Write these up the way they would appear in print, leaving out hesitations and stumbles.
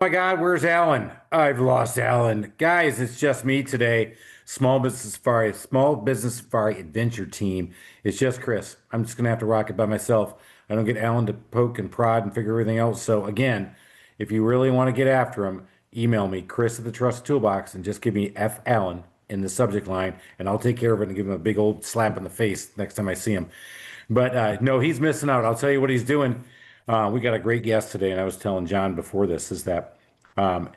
My God, where's Alan? I've lost Alan. Guys, it's just me today. Small Business Safari Adventure Team. It's just Chris. I'm just gonna have to rock it by myself. I don't get Alan to poke and prod and figure everything else. So again, if you really want to get after him, email me, Chris at the Trust Toolbox, and just give me F Allen in the subject line, and I'll take care of it and give him a big old slap in the face next time I see him. But no, he's missing out. I'll tell you what he's doing. We got a great guest today, and I was telling John before this is that um,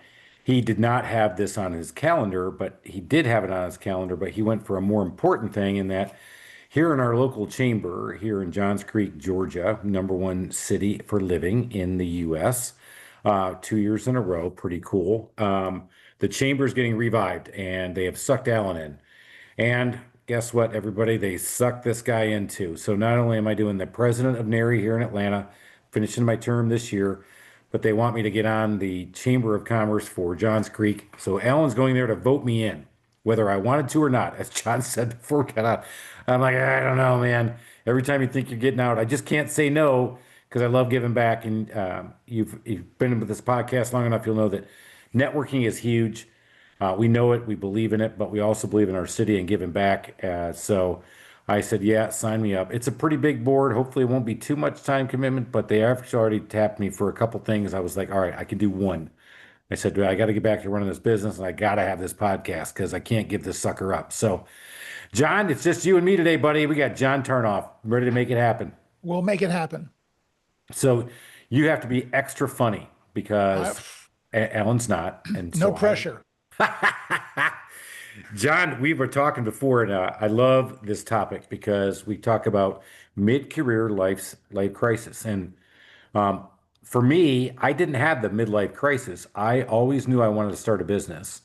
he did not have this on his calendar, but he did have it on his calendar. But he went for a more important thing in that here in our local chamber, here in Johns Creek, Georgia, number one city for living in the U.S., 2 years in a row, pretty cool. The chamber is getting revived, and they have sucked Alan in. And guess what, everybody? They sucked this guy in too. So not only am I doing the president of NARI here in Atlanta, finishing my term this year, but they want me to get on the Chamber of Commerce for Johns Creek. So Alan's going there to vote me in, whether I wanted to or not. As John said before we got out, I'm like, I don't know, man. Every time you think you're getting out, I just can't say no because I love giving back. And you've been with this podcast long enough, you'll know that networking is huge. We know it, we believe in it, but we also believe in our city and giving back. So I said, yeah, sign me up. It's a pretty big board. Hopefully, it won't be too much time commitment, but they actually already tapped me for a couple things. I was like, all right, I can do one. I said, I got to get back to running this business and I got to have this podcast because I can't give this sucker up. So, John, it's just you and me today, buddy. We got John Tarnoff ready to make it happen. We'll make it happen. So, you have to be extra funny I, because Alan's not. And no so pressure. John, we were talking before, and I love this topic because we talk about mid-career life crisis. And um, for me, I didn't have the midlife crisis. I always knew I wanted to start a business,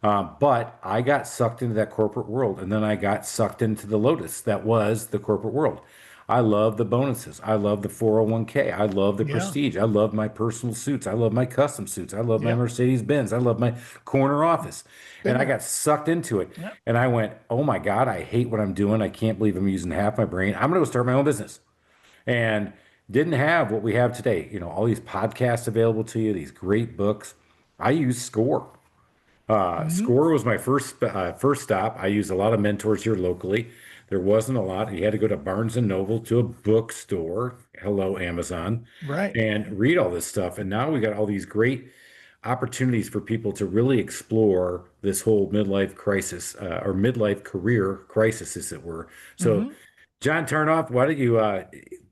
but I got sucked into that corporate world, and then I got sucked into the lotus that was the corporate world. I love the bonuses. I love the 401k. I love the Yeah. prestige. I love my personal suits. I love my custom suits. I love my Yep. Mercedes Benz. I love my corner office. And Been I there. got sucked into it. Yep. And I went, oh my God, I hate what I'm doing. I can't believe I'm using half my brain. I'm going to go start my own business. And didn't have what we have today. You know, all these podcasts available to you, these great books. I use Score. Hmm. Score was my first stop. I used a lot of mentors here locally. There wasn't a lot. You had to go to Barnes and Noble to a bookstore. Hello, Amazon, Right. and read all this stuff. And now we got all these great opportunities for people to really explore this whole midlife crisis or midlife career crisis, as it were. So, Hmm. John Tarnoff, why don't you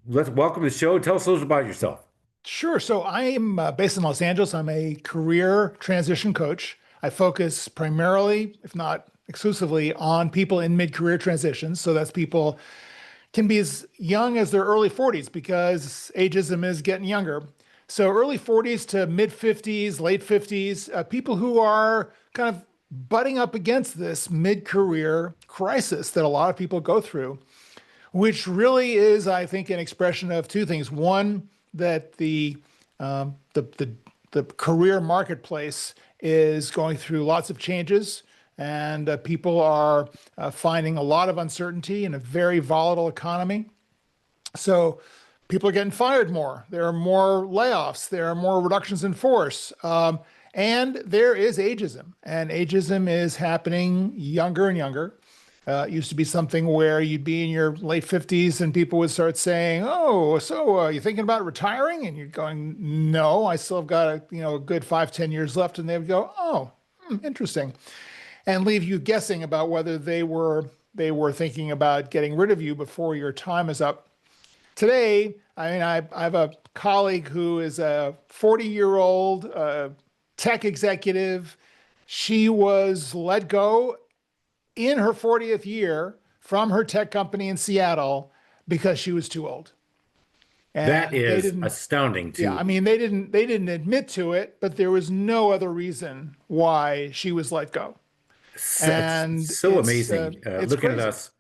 let's welcome to the show. Tell us a little about yourself. Sure. So I am based in Los Angeles. I'm a career transition coach. I focus primarily, if not exclusively, on people in mid-career transitions. So that's people can be as young as their early 40s because ageism is getting younger. So early 40s to mid 50s, late 50s, people who are kind of butting up against this mid-career crisis that a lot of people go through, which really is, I think, an expression of two things. One, that um, the the the career marketplace is going through lots of changes, and people are finding a lot of uncertainty in a very volatile economy. So people are getting fired more. There are more layoffs. There are more reductions in force. And there is ageism, and ageism is happening younger and younger. It used to be something where you'd be in your late 50s and people would start saying, "Oh, so you thinking about retiring?" And you're going, "No, I still have got a good 5, 10 years left." And they would go, "Oh, interesting," and leave you guessing about whether they were thinking about getting rid of you before your time is up. Today, I mean, I have a colleague who is a 40-year-old tech executive. She was let go in her 40th year from her tech company in Seattle because she was too old. That And they is didn't, astounding yeah, I to mean, they didn't admit to it, but there was no other reason why she was let go. it's And so amazing it's looking at crazy. us.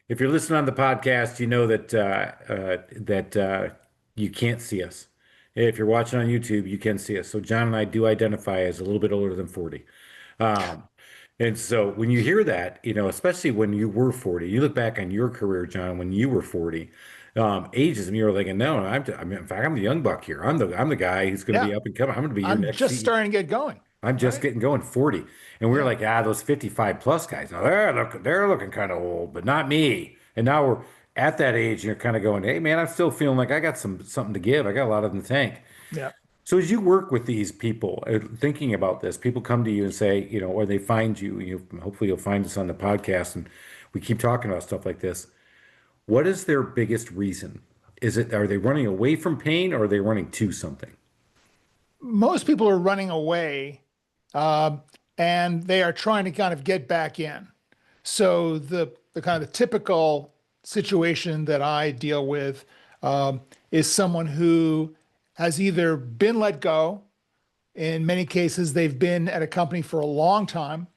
If you're listening on the podcast, you know that you can't see us. If you're watching on YouTube, you can see us. So John and I do identify as a little bit older than 40. Um, and so when you hear that, you know, especially when you were 40, you look back on your career, John, when you were 40, Ageism, you're thinking, no, I mean, in fact, I'm the young buck here. I'm the guy who's going to Yeah. be up and coming. I'm going to be your I'm next just CEO. starting to get going. I'm just Right. getting going 40. And we were Yeah. like, those 55 plus guys. Now they're looking kind of old, but not me. And now we're at that age and you're kind of going, hey man, I'm still feeling like I got something to give. I got a lot in the tank. Yeah. So as you work with these people, thinking about this, people come to you and say, or they find you, hopefully you'll find us on the podcast and we keep talking about stuff like this. What is their biggest reason? Are they running away from pain or are they running to something? Most people are running away, um, and they are trying to kind of get back in. So the kind of the typical situation that I deal with is someone who has either been let go. In many cases, they've been at a company for a long time,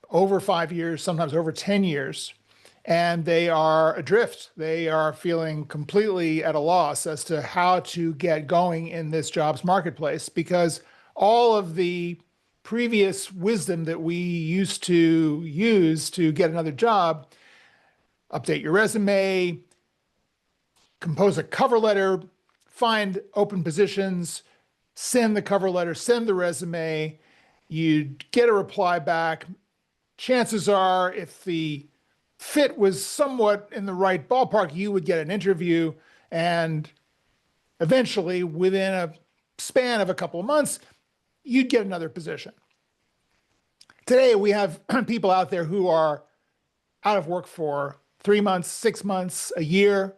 over 5 years, sometimes over 10 years, and they are adrift. They are feeling completely at a loss as to how to get going in this jobs marketplace because all of the previous wisdom that we used to use to get another job, update your resume, compose a cover letter, find open positions, send the cover letter, send the resume, you get a reply back. Chances are, if the fit was somewhat in the right ballpark, you would get an interview. And eventually, within a span of a couple of months, you'd get another position. Today, we have people out there who are out of work for 3 months, 6 months, a year,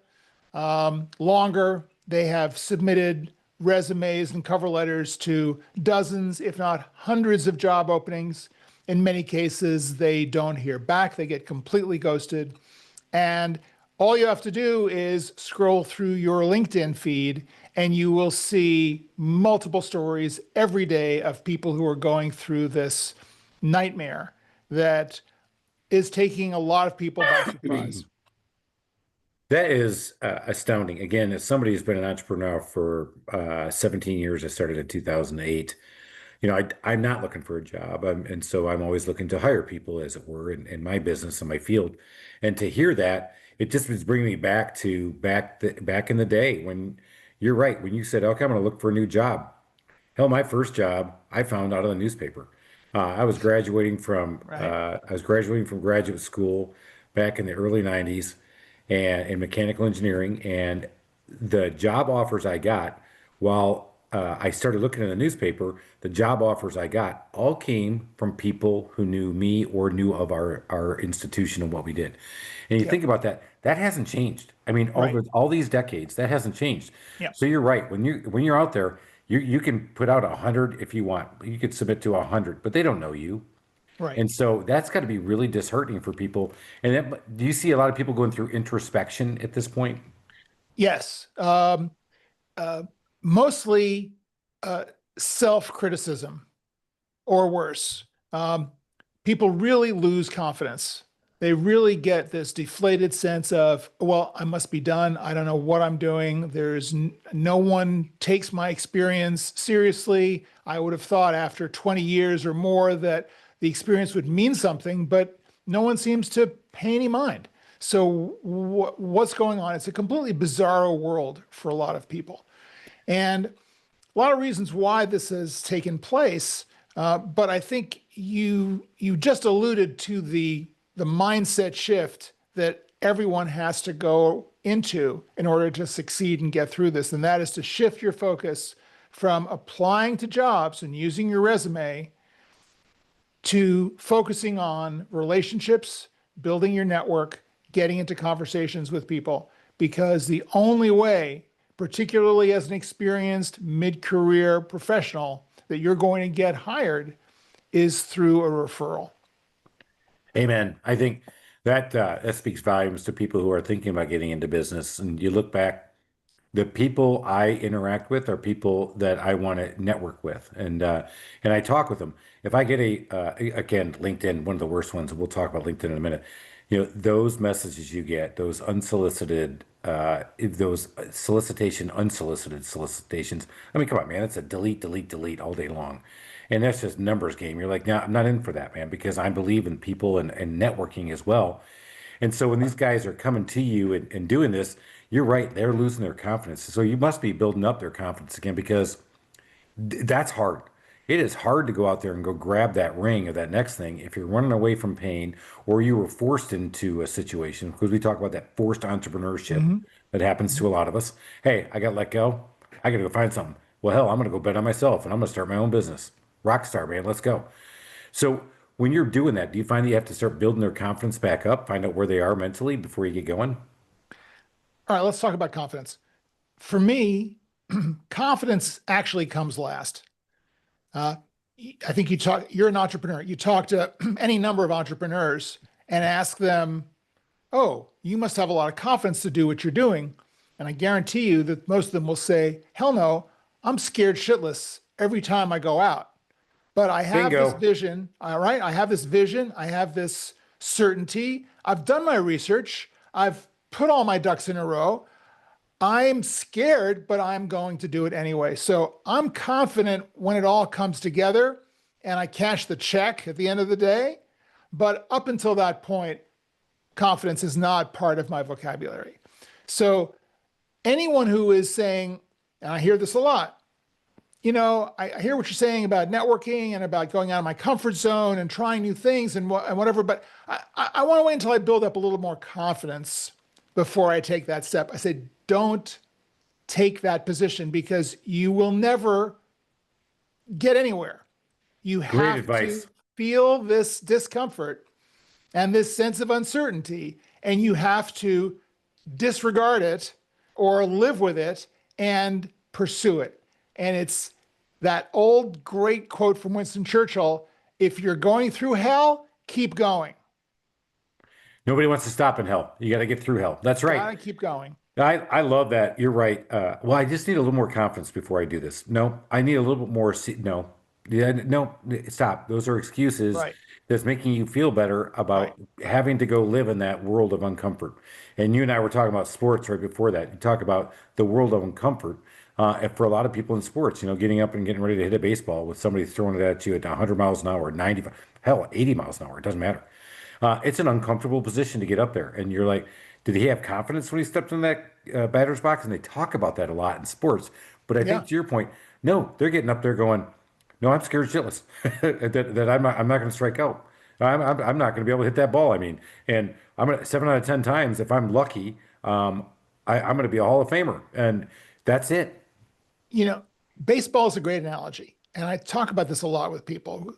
longer. They have submitted resumes and cover letters to dozens, if not hundreds of job openings. In many cases, they don't hear back. They get completely ghosted. And all you have to do is scroll through your LinkedIn feed, and you will see multiple stories every day of people who are going through this nightmare that is taking a lot of people by surprise. That is astounding. Again, as somebody who's been an entrepreneur for 17 years, I started in 2008. I'm not looking for a job, and so I'm always looking to hire people, as it were, in my business and my field. And to hear that, it just was bringing me back to back in the day when you're right when you said, "Okay, I'm going to look for a new job." Hell, my first job I found out of the newspaper. Right. I was graduating from graduate school back in the early '90s, and in mechanical engineering. And the job offers I got, while I started looking in the newspaper, the job offers I got all came from people who knew me or knew of our institution and what we did. And you Yep. think about that, that hasn't changed. I mean, Right. over all these decades, that hasn't changed. Yep. So you're right. When you're out there, you can put out 100 if you want. You could submit to 100, but they don't know you. Right. And so that's got to be really disheartening for people. And do you see a lot of people going through introspection at this point? Yes. Uh, Mostly uh, self-criticism or worse. People really lose confidence. They really get this deflated sense of, well, I must be done. I don't know what I'm doing. No one takes my experience seriously. I would have thought after 20 years or more that the experience would mean something, but no one seems to pay any mind. So what's going on? It's a completely bizarro world for a lot of people. And a lot of reasons why this has taken place. But I think you just alluded to the mindset shift that everyone has to go into in order to succeed and get through this. And that is to shift your focus from applying to jobs and using your resume to focusing on relationships, building your network, getting into conversations with people. Because the only way, particularly as an experienced mid-career professional, that you're going to get hired is through a referral. Amen. I think that speaks volumes to people who are thinking about getting into business. And you look back, the people I interact with are people that I want to network with, and I talk with them. If I get again, LinkedIn, one of the worst ones, and we'll talk about LinkedIn in a minute. Those messages you get, those unsolicited, those unsolicited solicitations. I mean, come on, man, it's a delete, delete, delete all day long. And that's just numbers game. You're like, no, I'm not in for that, man, because I believe in people and networking as well. And so when these guys are coming to you and doing this, you're right. They're losing their confidence. So you must be building up their confidence again because that's hard. It is hard to go out there and go grab that ring or that next thing if you're running away from pain or you were forced into a situation because we talk about that forced entrepreneurship Hmm. that happens to a lot of us. Hey, I got let go. I got to go find something. Well, hell, I'm going to go bet on myself and I'm going to start my own business. Rockstar, man, let's go. So when you're doing that, do you find that you have to start building their confidence back up, find out where they are mentally before you get going? All right, let's talk about confidence. For me, confidence actually comes last. Uh, I think you're an entrepreneur. You talk to any number of entrepreneurs and ask them, oh, you must have a lot of confidence to do what you're doing. And I guarantee you that most of them will say, hell no, I'm scared shitless every time I go out. But I have this Bingo. vision, all right? I have this vision, I have this certainty. I've done my research, I've put all my ducks in a row. I'm scared, but I'm going to do it anyway. So I'm confident when it all comes together and I cash the check at the end of the day. But up until that point, confidence is not part of my vocabulary. So anyone who is saying, and I hear this a lot, I hear what you're saying about networking and about going out of my comfort zone and trying new things and whatever, but I want to wait until I build up a little more confidence before I take that step. I said, don't take that position because you will never get anywhere. You Great have to advice. feel this discomfort and this sense of uncertainty, and you have to disregard it or live with it and pursue it. And it's that old great quote from Winston Churchill, if you're going through hell, keep going. Nobody wants to stop in hell. You got to get through hell. That's right. Gotta keep going. I love that. You're right. Well, I just need a little more confidence before I do this. No, I need a little bit more. No, yeah, no, stop. Those are excuses Right, that's making you feel better right. about having to go live in that world of uncomfort. And you and I were talking about sports right before that. You talk about the world of uncomfort. And for a lot of people in sports, getting up and getting ready to hit a baseball with somebody throwing it at you at 100 miles an hour, 90, hell, 80 miles an hour, it doesn't matter. It's an uncomfortable position to get up there. And you're like, did he have confidence when he stepped in that batter's box? And they talk about that a lot in sports. But I Yeah. think to your point, no, they're getting up there going, no, I'm scared shitless that I'm not going to strike out. I'm not going to be able to hit that ball. I mean, and I'm gonna 7 out of 10 times if I'm lucky, I'm going to be a Hall of Famer, and that's it. You know, baseball is a great analogy. And I talk about this a lot with people.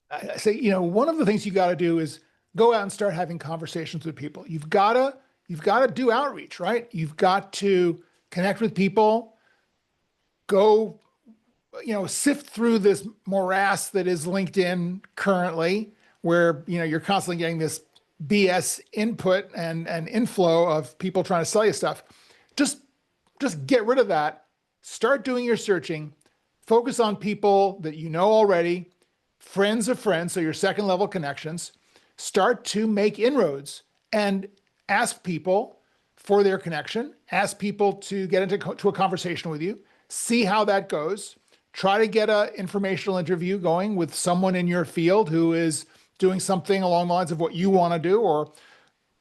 I say, one of the things you got to do is go out and start having conversations with people. You've got to do outreach, right? You've got to connect with people, go, sift through this morass that is LinkedIn currently, where, you're constantly getting this BS input and inflow of people trying to sell you stuff. Just just get rid of that. Start doing your searching. Focus on people that you know already, friends of friends, so your second level connections. Start to make inroads and ask people for their connection. Ask people to get into a conversation with you. See how that goes. Try to get an informational interview going with someone in your field who is doing something along the lines of what you want to do, or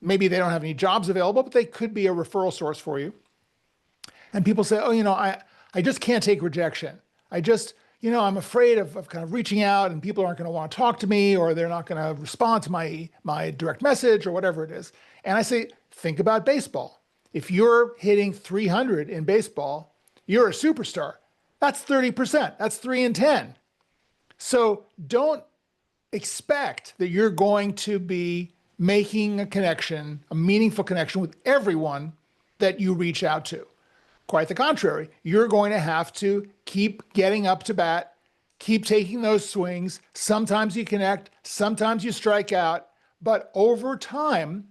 maybe they don't have any jobs available, but they could be a referral source for you. And people say, oh, I just can't take rejection. I just, I'm afraid of kind of reaching out and people aren't going to want to talk to me, or they're not going to respond to my direct message or whatever it is. And I say, think about baseball. If you're hitting 300 in baseball, you're a superstar. That's 30%. That's 3 in 10. So don't expect that you're going to be making a connection, a meaningful connection with everyone that you reach out to. Quite the contrary, you're going to have to keep getting up to bat, keep taking those swings. Sometimes you connect, sometimes you strike out, but over time,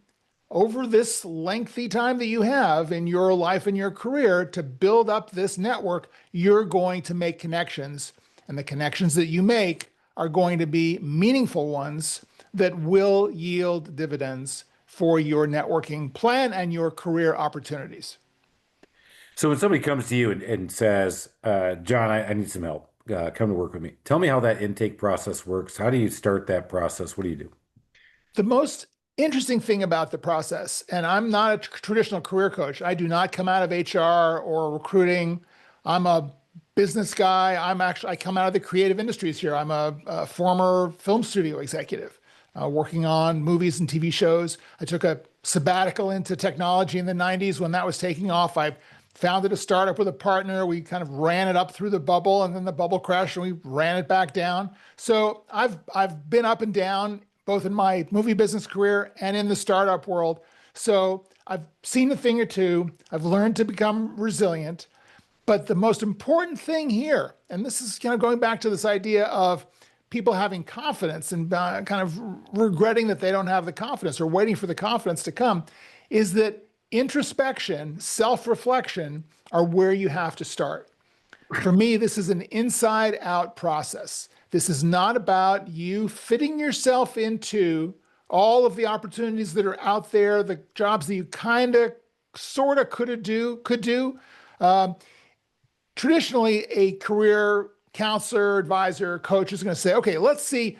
over this lengthy time that you have in your life and your career to build up this network, you're going to make connections. And the connections that you make are going to be meaningful ones that will yield dividends for your networking plan and your career opportunities. So when somebody comes to you and says, John, I need some help, come to work with me. Tell me how that intake process works. How do you start that process? What do you do? The most interesting thing about the process, and I'm not a traditional career coach. I do not come out of HR or recruiting. I'm a business guy. I come out of the creative industries here. I'm a former film studio executive, working on movies and TV shows. I took a sabbatical into technology in the 90s when that was taking off. I founded a startup with a partner. We kind of ran it up through the bubble, and then the bubble crashed and we ran it back down. So I've been up and down both in my movie business career and in the startup world. So I've seen a thing or two. I've learned to become resilient. But the most important thing here, and this is kind of going back to this idea of people having confidence and kind of regretting that they don't have the confidence or waiting for the confidence to come, is that introspection, self-reflection are where you have to start. For me, this is an inside-out process. This is not about you fitting yourself into all of the opportunities that are out there, the jobs that you kind of, sort of could do. Traditionally, a career counselor, advisor, coach is going to say, okay, let's see,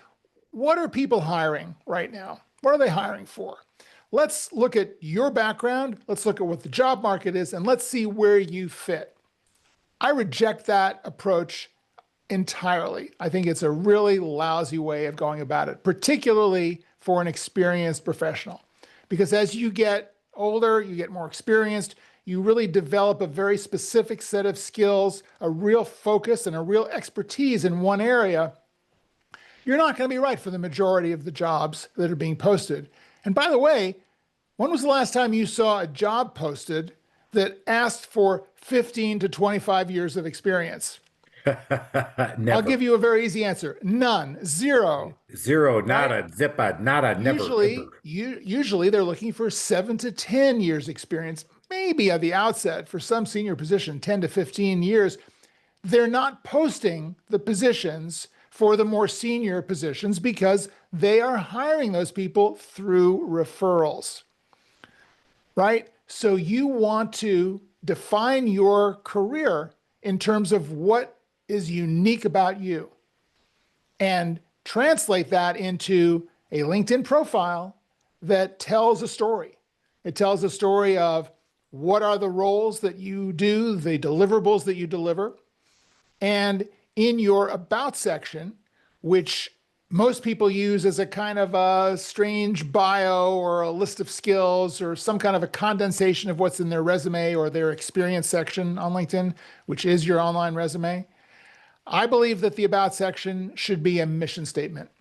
what are people hiring right now? What are they hiring for? Let's look at your background. Let's look at what the job market is, and let's see where you fit. I reject that approach entirely. I think it's a really lousy way of going about it, particularly for an experienced professional. Because as you get older, you get more experienced, you really develop a very specific set of skills, a real focus and a real expertise in one area. You're not going to be right for the majority of the jobs that are being posted. And by the way, when was the last time you saw a job posted that asked for 15 to 25 years of experience? Never. I'll give you a very easy answer. None. Zero. Zero, nada, zippa, nada, never. Usually they're looking for 7 to 10 years experience, maybe at the outset for some senior position, 10 to 15 years. They're not posting the positions for the more senior positions because they are hiring those people through referrals, right? So you want to define your career in terms of what is unique about you and translate that into a LinkedIn profile that tells a story. It tells a story of what are the roles that you do, the deliverables that you deliver. And in your about section, which most people use as a kind of a strange bio or a list of skills or some kind of a condensation of what's in their resume or their experience section on LinkedIn, which is your online resume. I believe that the about section should be a mission statement.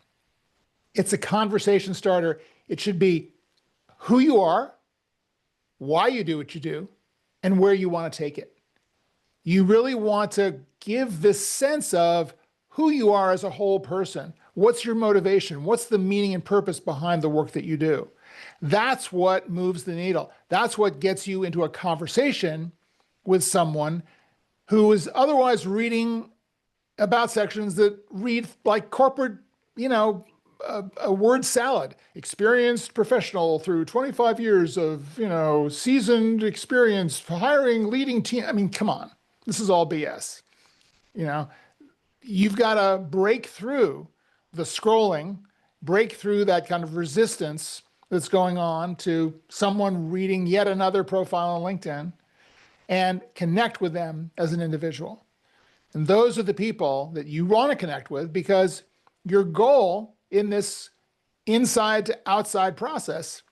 It's a conversation starter. It should be who you are, why you do what you do, and where you want to take it. You really want to give this sense of who you are as a whole person. What's your motivation? What's the meaning and purpose behind the work that you do? That's what moves the needle. That's what gets you into a conversation with someone who is otherwise reading about sections that read like corporate, a word salad. Experienced professional through 25 years of, seasoned experience, hiring, leading team. I mean, come on. This is all BS. You've got to break through the scrolling, break through that kind of resistance that's going on to someone reading yet another profile on LinkedIn and connect with them as an individual. And those are the people that you want to connect with because your goal in this inside to outside process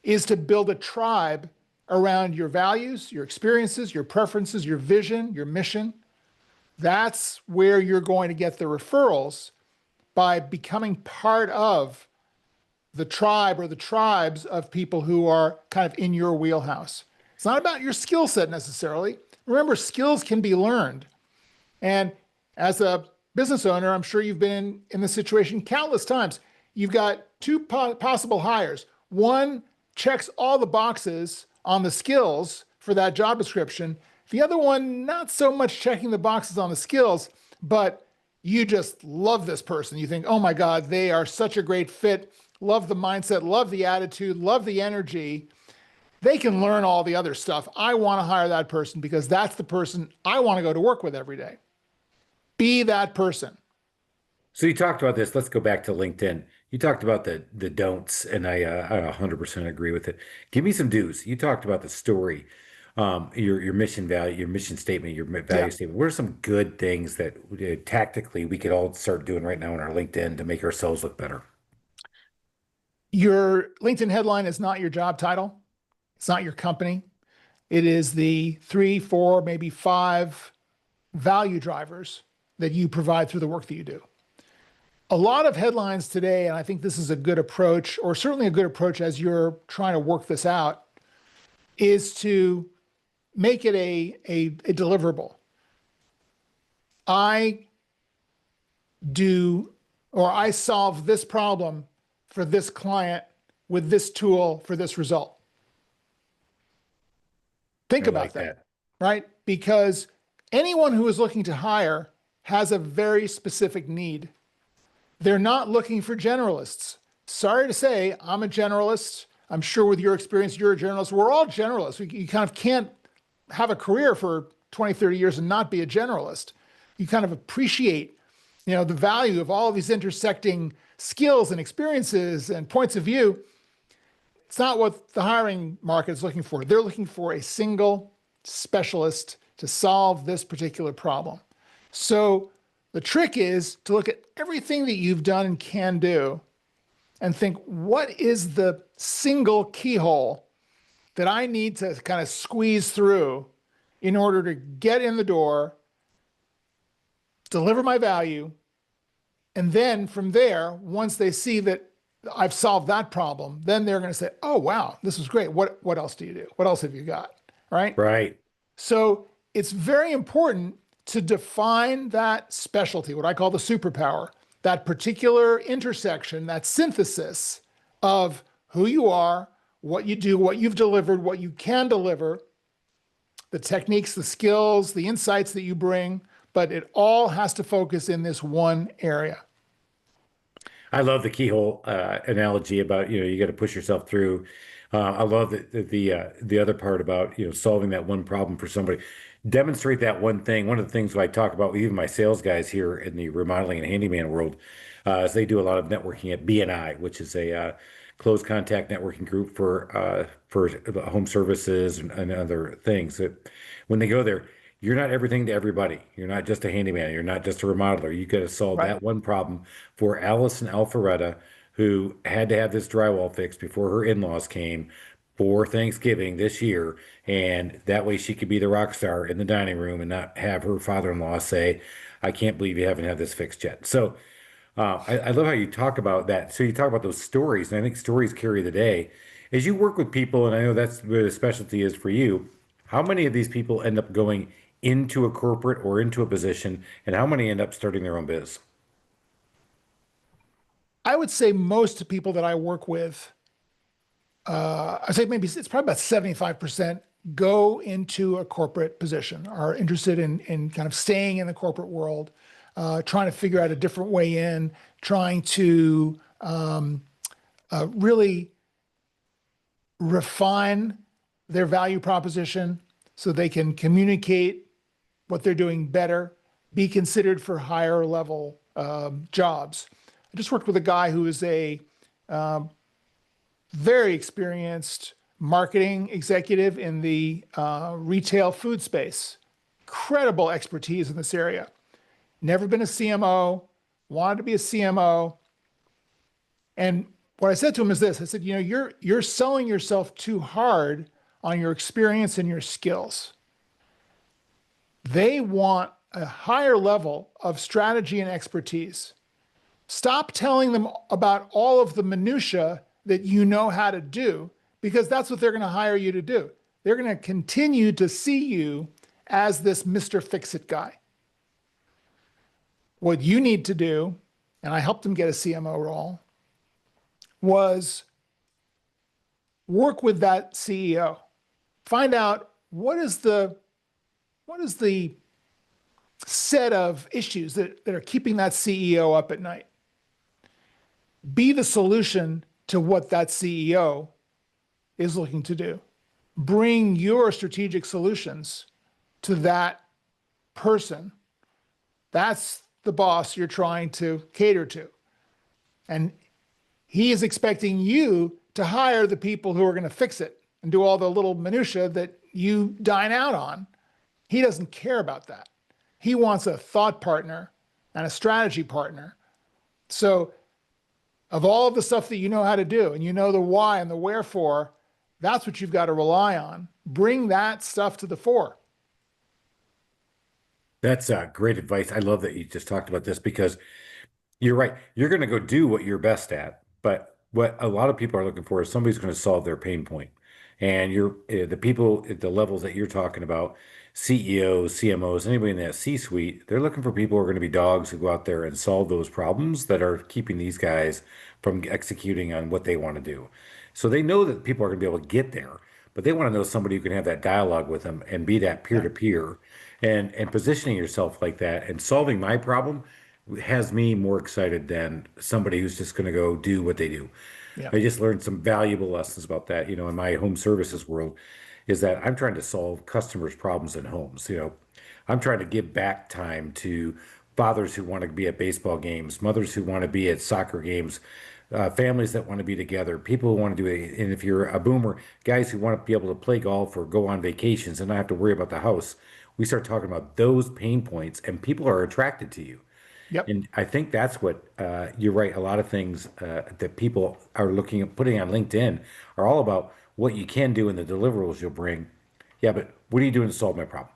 is to build a tribe around your values, your experiences, your preferences, your vision, your mission. That's where you're going to get the referrals by becoming part of the tribe or the tribes of people who are kind of in your wheelhouse. It's not about your skill set necessarily. Remember, skills can be learned. And as a business owner, I'm sure you've been in this situation countless times. You've got two possible hires. One checks all the boxes on the skills for that job description. The other one, not so much checking the boxes on the skills, but you just love this person. You think, oh my God, they are such a great fit. Love the mindset, love the attitude, love the energy. They can learn all the other stuff. I want to hire that person because that's the person I want to go to work with every day. Be that person. So you talked about this. Let's go back to LinkedIn. You talked about the don'ts, and I 100% agree with it. Give me some do's. You talked about the story, your mission value, your mission statement, your Yeah. value statement. What are some good things that tactically we could all start doing right now on our LinkedIn to make ourselves look better? Your LinkedIn headline is not your job title. It's not your company. It is the three, four, maybe five value drivers that you provide through the work that you do. A lot of headlines today, and I think this is a good approach, or certainly a good approach as you're trying to work this out, is to make it a deliverable. I do, or I solve this problem for this client with this tool for this result. Think I about like that, that. right? Because anyone who is looking to hire has a very specific need. They're not looking for generalists. Sorry to say, I'm a generalist. I'm sure with your experience, you're a generalist. We're all generalists. You kind of can't have a career for 20, 30 years and not be a generalist. You kind of appreciate, the value of all of these intersecting skills and experiences and points of view. It's not what the hiring market is looking for. They're looking for a single specialist to solve this particular problem. So the trick is to look at everything that you've done and can do and think, what is the single keyhole that I need to kind of squeeze through in order to get in the door, deliver my value, and then from there, once they see that I've solved that problem, then they're going to say, oh, wow, this is great. What else do you do? What else have you got? Right? Right. So it's very important to define that specialty, what I call the superpower, that particular intersection, that synthesis of who you are, what you do, what you've delivered, what you can deliver, the techniques, the skills, the insights that you bring, but it all has to focus in this one area. I love the keyhole analogy about you got to push yourself through. I love the other part about solving that one problem for somebody. Demonstrate that one thing. One of the things I talk about with even my sales guys here in the remodeling and handyman world is they do a lot of networking at BNI, which is a closed contact networking group for home services and other things. That when they go there, you're not everything to everybody. You're not just a handyman. You're not just a remodeler. You got to solve Right. that one problem for Alice and Alpharetta, who had to have this drywall fixed before her in-laws came for Thanksgiving this year. And that way she could be the rock star in the dining room and not have her father-in-law say, I can't believe you haven't had this fixed yet. So I love how you talk about that. So you talk about those stories, and I think stories carry the day. As you work with people, and I know that's where the specialty is for you, how many of these people end up going into a corporate or into a position, and how many end up starting their own biz? I would say most people that I work with, I say maybe it's probably about 75% go into a corporate position, are interested in kind of staying in the corporate world, trying to figure out a different way in, trying to really refine their value proposition so they can communicate what they're doing better, be considered for higher level jobs. I just worked with a guy who is a very experienced marketing executive in the retail food space. Incredible expertise in this area. Never been a CMO, wanted to be a CMO. And what I said to him is this: I said, you're selling yourself too hard on your experience and your skills. They want a higher level of strategy and expertise. Stop telling them about all of the minutia that you know how to do, because that's what they're going to hire you to do. They're going to continue to see you as this Mr. Fix-It guy. What you need to do, and I helped him get a CMO role, was work with that CEO. Find out what is the set of issues that are keeping that CEO up at night. Be the solution to what that CEO is looking to do. Bring your strategic solutions to that person. That's the boss you're trying to cater to. And He is expecting you to hire the people who are going to fix it and do all the little minutia that you dine out on. He doesn't care about that. He wants a thought partner and a strategy partner. So of all of the stuff that you know how to do and you know the why and the wherefore, that's what you've got to rely on. Bring that stuff to the fore. That's great advice. I love that you just talked about this because you're right. You're going to go do what you're best at, but what a lot of people are looking for is somebody's going to solve their pain point. And you're the people at the levels that you're talking about, CEOs, CMOs, anybody in that C-suite, they're looking for people who are going to be dogs who go out there and solve those problems that are keeping these guys from executing on what they want to do. So they know that people are going to be able to get there, but they want to know somebody who can have that dialogue with them and be that peer Yeah. to peer and positioning yourself like that and solving my problem has me more excited than somebody who's just going to go do what they do. Yeah. I just learned some valuable lessons about that, in my home services world, is that I'm trying to solve customers' problems in homes. I'm trying to give back time to fathers who want to be at baseball games, mothers who want to be at soccer games, families that want to be together, people who want to do it. And if you're a boomer, guys who want to be able to play golf or go on vacations and not have to worry about the house. We start talking about those pain points, and people are attracted to you. Yep. And I think that's what you're right. A lot of things that people are looking at putting on LinkedIn are all about what you can do and the deliverables you'll bring. Yeah, but what are you doing to solve my problem?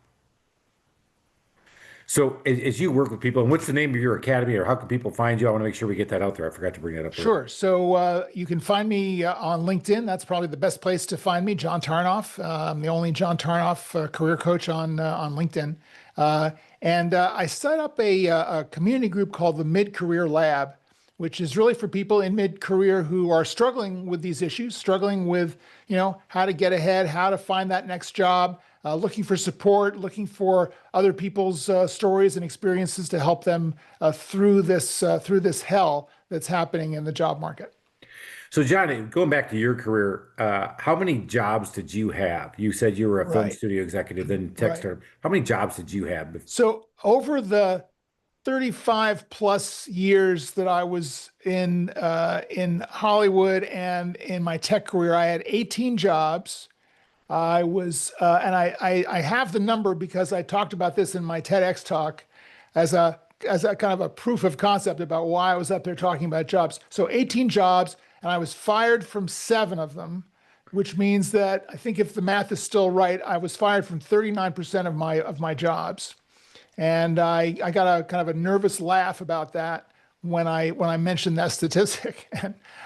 So as you work with people, and what's the name of your academy, or how can people find you? I want to make sure we get that out there. I forgot to bring that up earlier. Sure. So you can find me on LinkedIn. That's probably the best place to find me, John Tarnoff. I'm the only John Tarnoff career coach on LinkedIn. And I set up a community group called the Mid-Career Lab, which is really for people in mid-career who are struggling with these issues, struggling with, how to get ahead, how to find that next job, looking for support, looking for other people's stories and experiences to help them through this hell that's happening in the job market. So, John, going back to your career, how many jobs did you have? You said you were a film Right. studio executive, then tech Right. startup. How many jobs did you have? So over the 35 plus years that I was in Hollywood and in my tech career, I had 18 jobs. I was, and I have the number because I talked about this in my TEDx talk as a kind of a proof of concept about why I was up there talking about jobs. So 18 jobs, and I was fired from 7 of them, which means that I think if the math is still right, I was fired from 39% of my jobs. And I got a kind of a nervous laugh about that when I mentioned that statistic.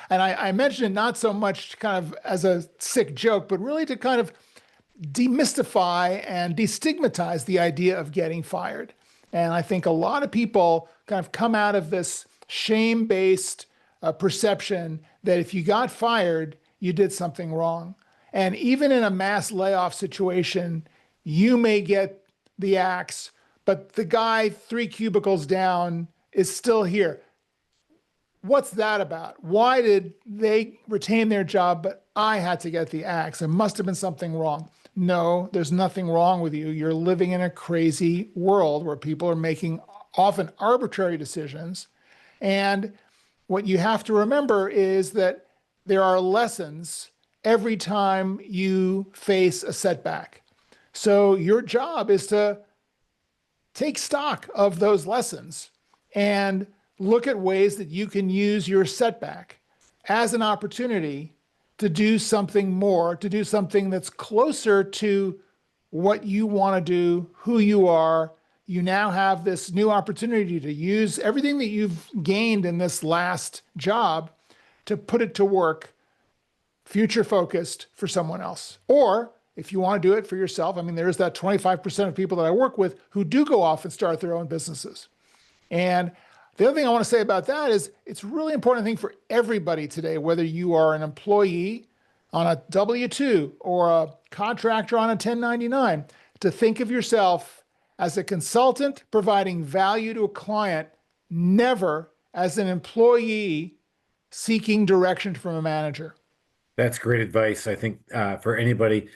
And I mentioned it not so much kind of as a sick joke, but really to kind of demystify and destigmatize the idea of getting fired. And I think a lot of people kind of come out of this shame-based perception that if you got fired, you did something wrong. And even in a mass layoff situation, you may get the axe, but the guy 3 cubicles down is still here. What's that about? Why did they retain their job, but I had to get the axe? There must have been something wrong. No, there's nothing wrong with you. You're living in a crazy world where people are making often arbitrary decisions. And what you have to remember is that there are lessons every time you face a setback. So your job is to take stock of those lessons and look at ways that you can use your setback as an opportunity to do something more, to do something that's closer to what you want to do, who you are. You now have this new opportunity to use everything that you've gained in this last job to put it to work, future focused for someone else. Or if you want to do it for yourself, I mean, there's that 25% of people that I work with who do go off and start their own businesses. And the other thing I want to say about that is it's a really important thing for everybody today, whether you are an employee on a W-2 or a contractor on a 1099, to think of yourself as a consultant providing value to a client, never as an employee seeking direction from a manager. That's great advice. I think for anybody,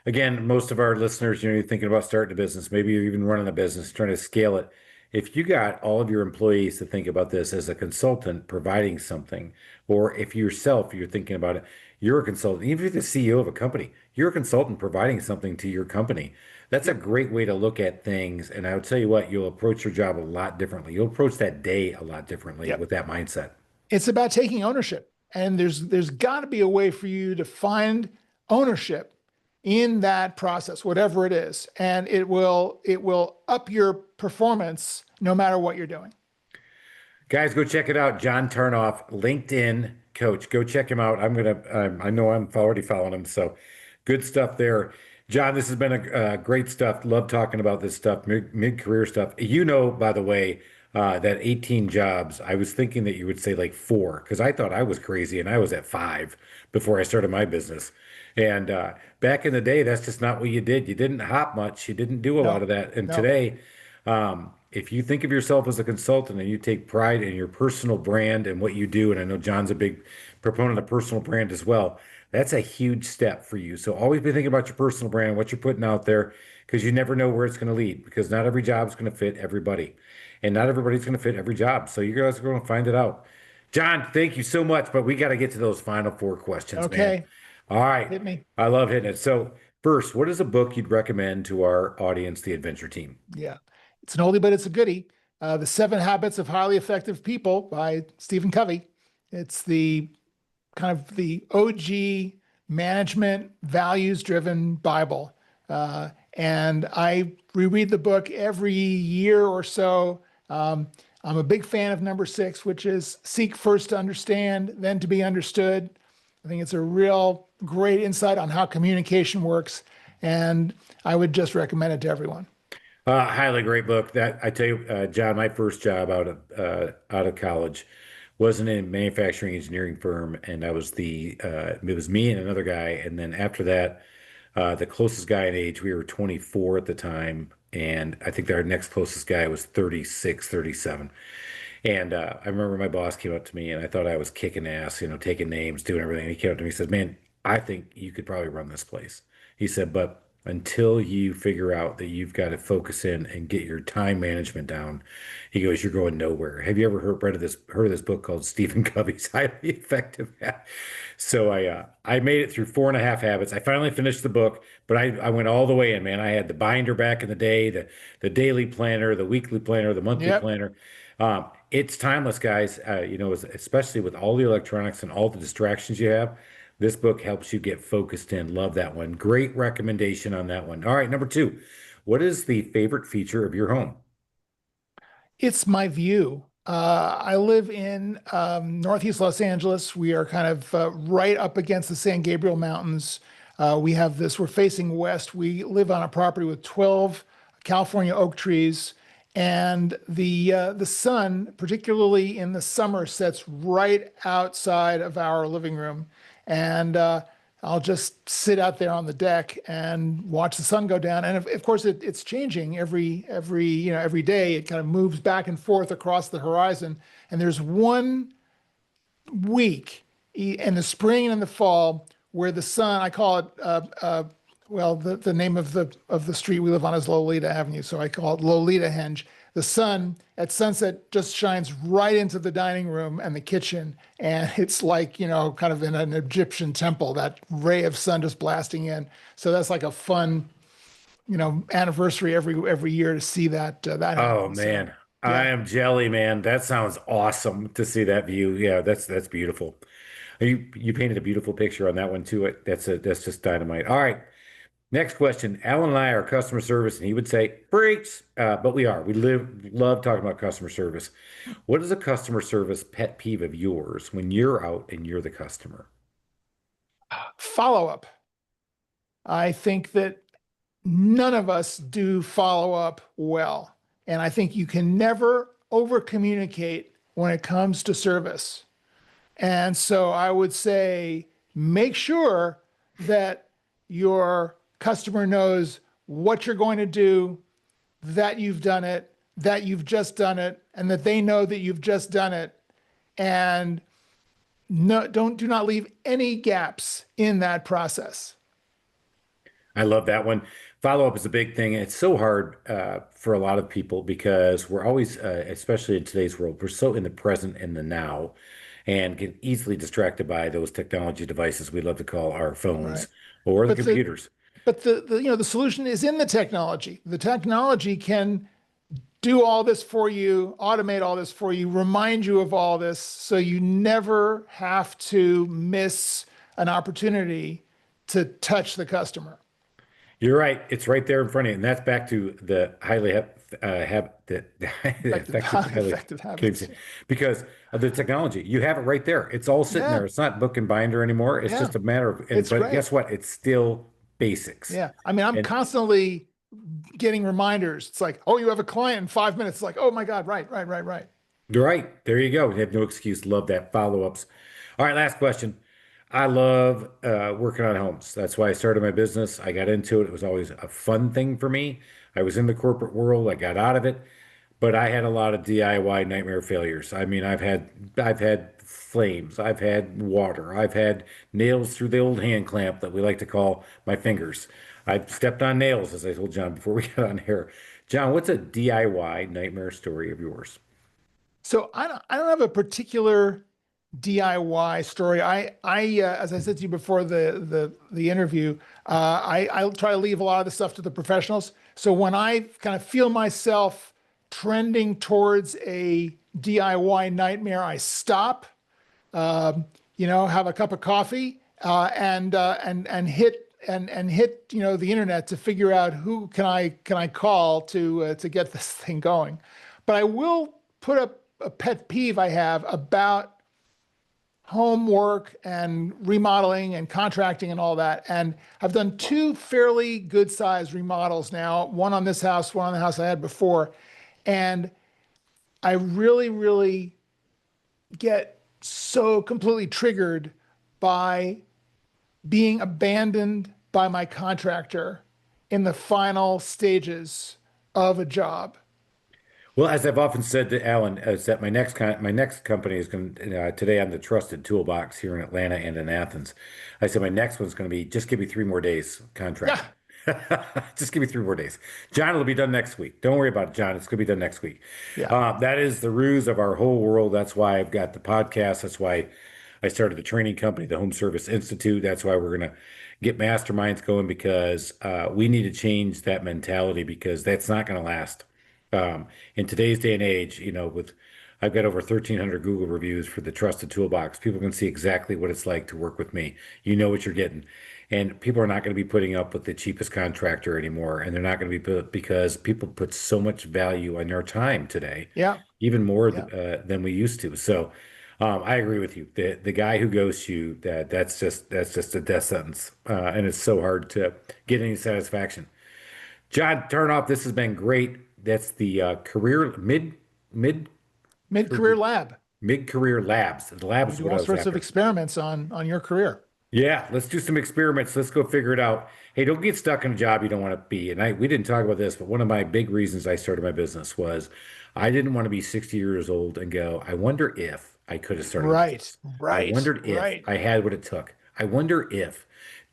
again, most of our listeners, you're thinking about starting a business, maybe you're even running a business, trying to scale it. if you got all of your employees to think about this as a consultant providing something, or if yourself, you're thinking about it, you're a consultant, even if you're the CEO of a company, you're a consultant providing something to your company. That's a Yep. great way to look at things. And I would tell you what, you'll approach your job a lot differently. You'll approach that day a lot differently Yep. with that mindset. It's about taking ownership. And there's got to be a way for you to find ownership in that process, whatever it is. And it will up your performance no matter what you're doing. Guys, go check it out. John Tarnoff, LinkedIn coach. Go check him out. I know I'm already following him. So good stuff there. John, this has been a great stuff. Love talking about this stuff, mid-career stuff. You know, by the way, that 18 jobs, I was thinking that you would say like four, because I thought I was crazy and I was at five before I started my business. And back in the day, that's just not what you did. You didn't hop much. You didn't do a lot No, of that. And no. today, if you think of yourself as a consultant and you take pride in your personal brand and what you do, and I know John's a big proponent of personal brand as well, that's a huge step for you. So always be thinking about your personal brand, what you're putting out there, because you never know where it's going to lead, because not every job is going to fit everybody, and not everybody's going to fit every job. So you guys are going to find it out. John, thank you so much, but we got to get to those final four questions, man. Okay. All right. Hit me. I love hitting it. So first, what is a book you'd recommend to our audience, the adventure team? Yeah. It's an oldie, but it's a goodie. The Seven Habits of Highly Effective People by Stephen Covey. It's the kind of the OG management values driven Bible. And I reread the book every year or so. I'm a big fan of number 6, which is seek first to understand, then to be understood. I think it's a real great insight on how communication works. And I would just recommend it to everyone. Highly great book. That I tell you, John, my first job out of college wasn't in a manufacturing engineering firm, and I was it was me and another guy, and then after that, the closest guy in age, we were 24 at the time, and I think our next closest guy was 36, 37. And I remember my boss came up to me, and I thought I was kicking ass, taking names, doing everything. And he came up to me and said, "Man, I think you could probably run this place." He said, "But until you figure out that you've got to focus in and get your time management down," he goes, "you're going nowhere." Have you ever heard of this book called Stephen Covey's Highly Effective Habits? So I made it through 4.5 habits. I finally finished the book, but I went all the way in, man. I had the binder back in the day, the daily planner, the weekly planner, the monthly Yep. planner. It's timeless, guys. Especially with all the electronics and all the distractions you have. This book helps you get focused in. Love that one. Great recommendation on that one. All right, number 2. What is the favorite feature of your home? It's my view. I live in Northeast Los Angeles. We are kind of right up against the San Gabriel Mountains. We're facing west. We live on a property with 12 California oak trees. And the sun, particularly in the summer, sets right outside of our living room. And I'll just sit out there on the deck and watch the sun go down. And of course, it's changing every day. It kind of moves back and forth across the horizon. And there's one week in the spring and in the fall where the sun, I call it, well, the name of the street we live on is Lolita Avenue, so I call it Lolita Henge. The sun at sunset just shines right into the dining room and the kitchen, and it's like, kind of in an Egyptian temple, that ray of sun just blasting in. So that's like a fun, anniversary every year to see that Oh happen. So man, I yeah. am jelly, man. That sounds awesome to see that view. Yeah, that's beautiful. You painted a beautiful picture on that one too. That's just dynamite. All right. Next question. Alan and I are customer service, and he would say, "Freaks," but we are. We love talking about customer service. What is a customer service pet peeve of yours when you're out and you're the customer? Follow up. I think that none of us do follow up well. And I think you can never over communicate when it comes to service. And so I would say make sure that your customer knows what you're going to do, that you've done it, that you've just done it, and that they know that you've just done it. And no, do not leave any gaps in that process. I love that one. Follow up is a big thing. It's so hard for a lot of people because we're always, especially in today's world, we're so in the present and the now and get easily distracted by those technology devices we love to call our phones Right. or the But the computers. but the the solution is in the technology. The technology can do all this for you, automate all this for you, remind you of all this, so you never have to miss an opportunity to touch the customer. You're right. It's right there in front of you. And that's back to the the Effective, effective, highly, effective habits. communicated- because of the technology. You have it right there. It's all sitting Yeah, there. It's not book and binder anymore. It's yeah, just a matter of, it's but great. guess what? It's still basics. Yeah, I mean, I'm And constantly getting reminders. It's like, oh, you have a client in 5 minutes. It's like, oh my God, right, right, right, right. you're right. There you go. You have no excuse. Love that. Follow-ups. All right, last question. I love working on homes. That's why I started my business. I got into it. It was always a fun thing for me. I was in the corporate world. I got out of it, but I had a lot of DIY nightmare failures. I mean, I've had flames. I've had water. I've had nails through the old hand clamp that we like to call my fingers. I've stepped on nails, as I told John before we got on here. John, what's a DIY nightmare story of yours? So I don't have a particular DIY story. As I said to you before the interview, I try to leave a lot of the stuff to the professionals. So when I kind of feel myself trending towards a DIY nightmare, I stop, have a cup of coffee, and hit the internet to figure out who can I call to get this thing going. But I will put up a pet peeve I have about homework and remodeling and contracting and all that. And I've done two fairly good sized remodels now, one on this house, one on the house I had before. And I really, really get so completely triggered by being abandoned by my contractor in the final stages of a job. Well, as I've often said to Alan, is that my next company is going to today I'm the trusted toolbox here in Atlanta and in Athens. I said my next one's going to be just give me 3 more days Yeah, contract. Just give me 3 more days. John, it'll be done next week. Don't worry about it, John. It's going to be done next week. yeah, That is the ruse of our whole world. That's why I've got the podcast. That's why I started the training company, the Home Service Institute. That's why we're going to get masterminds going because we need to change that mentality because that's not going to last. In today's day and age, with I've got over 1,300 Google reviews for the Trusted Toolbox. People can see exactly what it's like to work with me. You know what you're getting. And people are not going to be putting up with the cheapest contractor anymore. And they're not going to be because people put so much value on their time today, yeah, even more yeah. than we used to. So I agree with you. The guy who ghosts you, that's just a death sentence. And it's so hard to get any satisfaction. John Tarnoff, this has been great. That's the career Mid-career lab. mid career labs. The labs We is do what I all was sorts of after. experiments on your career. Yeah, let's do some experiments. Let's go figure it out. Hey, don't get stuck in a job you don't want to be. And we didn't talk about this, but one of my big reasons I started my business was I didn't want to be 60 years old and go, I wonder if I could have started a Right, business. I right, wondered if right. I had what it took. I wonder if.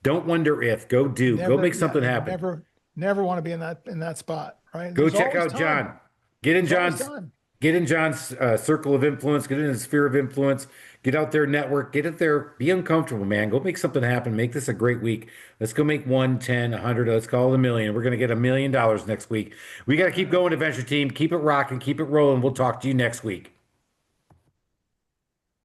Don't wonder if. Go do. Go Never, make yeah, something happen. never want to be in that spot, right? Go There's check always out time. John. Get in There's always John's time. get in John's circle of influence. Get in his sphere of influence. Get out there, network. Get it there. Be uncomfortable, man. Go make something happen. Make this a great week. Let's go make 1, 10, 100. Let's call it a million. We're gonna get $1 million next week. We got to keep going, Adventure Team. Keep it rocking. Keep it rolling. We'll talk to you next week.